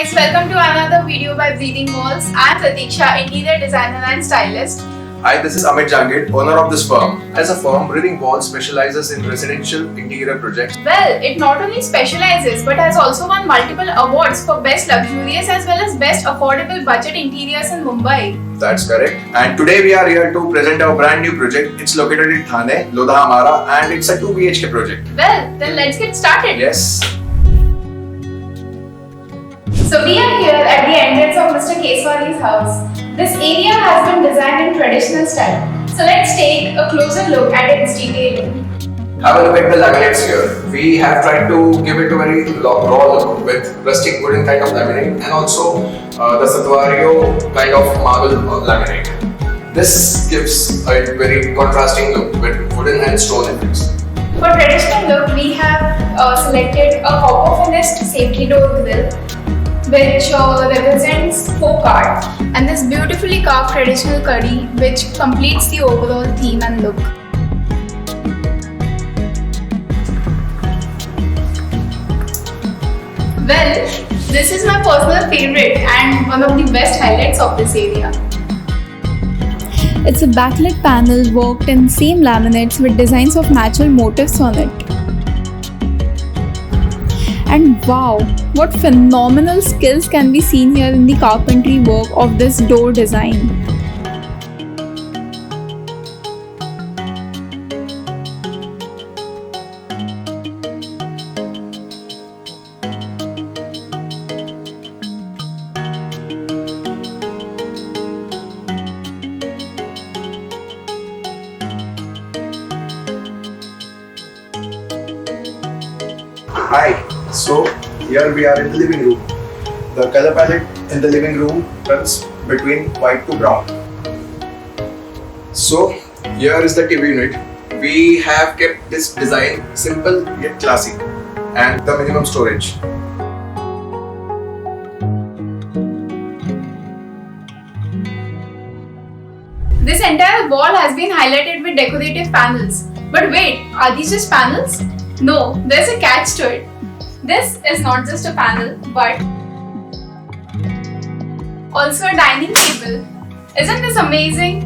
guys, welcome to another video by Breathing Walls. I'm Pratiksha, interior designer and stylist. Hi, this is Amit Jangid, owner of this firm. As a firm, Breathing Walls specializes in residential interior projects. Well, it not only specializes but has also won multiple awards for best luxurious as well as best affordable budget interiors in Mumbai. That's correct. And today we are here to present our brand new project. It's located in Thane, Lodha Hamara, and it's a 2 BHK project. Well, then let's get started. Yes. So we are here at the entrance of Mr. Keswari's house. This area has been designed in traditional style. So let's take a closer look at its detailing. Have a look at the laminates here. We have tried to give it a very raw look with rustic wooden kind of laminate and also the Satvario kind of marble laminate. This gives a very contrasting look with wooden and stone effects. For traditional look, we have selected a copper finished safety door grille, which represents folk art, and this beautifully carved traditional curry, which completes the overall theme and look. Well, this is my personal favorite and one of the best highlights of this area. It's a backlit panel worked in same laminates with designs of natural motifs on it. And wow, what phenomenal skills can be seen here in the carpentry work of this door design. Hi. So here we are in the living room. The color palette in the living room runs between white to brown. So here is the TV unit. We have kept this design simple yet classic and the minimum storage. This entire wall has been highlighted with decorative panels. But wait, are these just panels? No, there's a catch to it. This is not just a panel, but also a dining table. Isn't this amazing?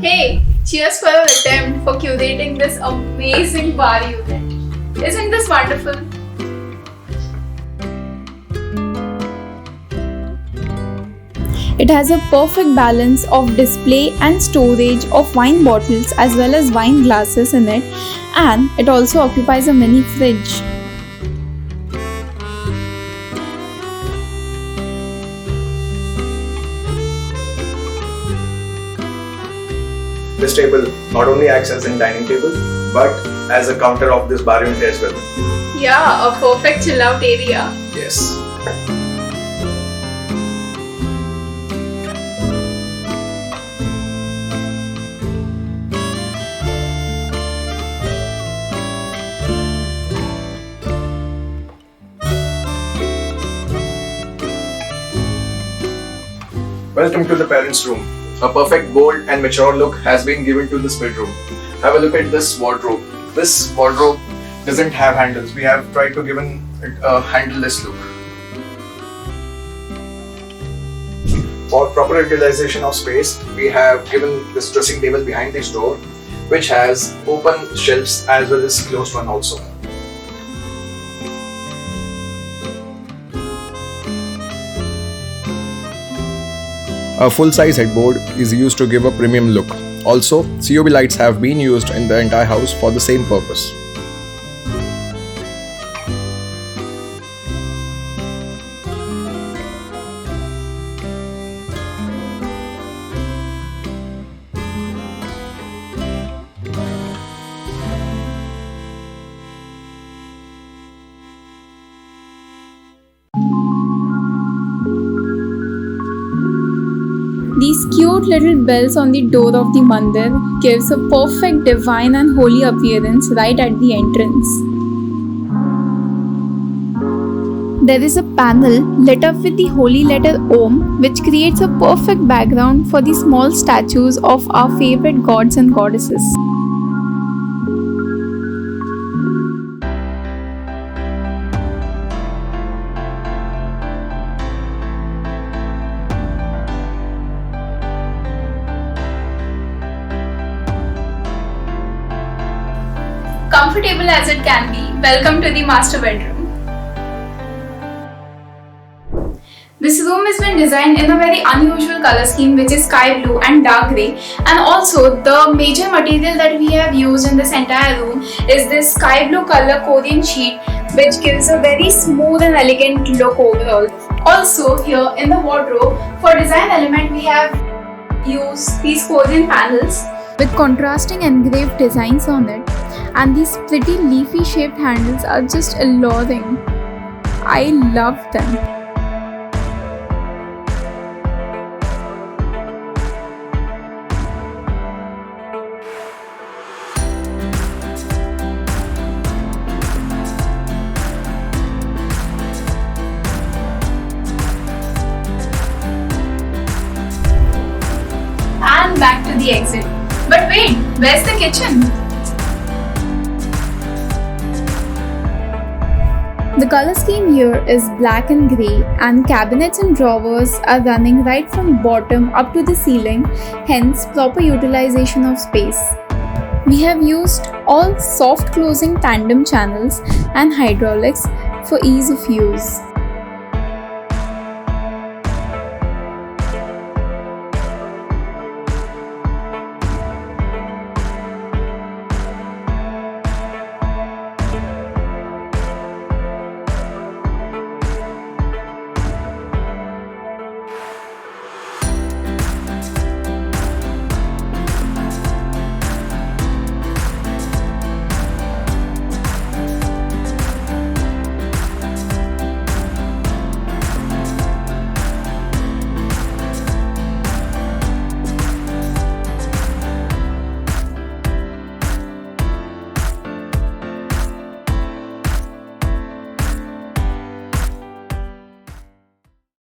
Hey, cheers for your attempt for curating this amazing bar unit. Isn't this wonderful? It has a perfect balance of display and storage of wine bottles as well as wine glasses in it, and it also occupies a mini fridge. This table not only acts as a dining table but as a counter of this bar unit as well. Yeah, a perfect chill out area. Yes. Welcome to the parents' room. A perfect bold and mature look has been given to this bedroom. Have a look at this wardrobe. This wardrobe doesn't have handles. We have tried to give it a handleless look. For proper utilization of space, we have given this dressing table behind this door, which has open shelves as well as closed one also. A full-size headboard is used to give a premium look. Also, COB lights have been used in the entire house for the same purpose. These cute little bells on the door of the mandir gives a perfect divine and holy appearance right at the entrance. There is a panel lit up with the holy letter Om, which creates a perfect background for the small statues of our favorite gods and goddesses. comfortable as it can be. Welcome to the master bedroom. This room has been designed in a very unusual color scheme, which is sky blue and dark grey, and also the major material that we have used in this entire room is this sky blue color Korean sheet, which gives a very smooth and elegant look overall. Also here in the wardrobe, for design element we have used these Korean panels with contrasting engraved designs on it, and these pretty leafy shaped handles are just alluring. I love them. and back to the exit. But wait, where's the kitchen? The color scheme here is black and grey, and cabinets and drawers are running right from bottom up to the ceiling, hence proper utilization of space. We have used all soft closing tandem channels and hydraulics for ease of use.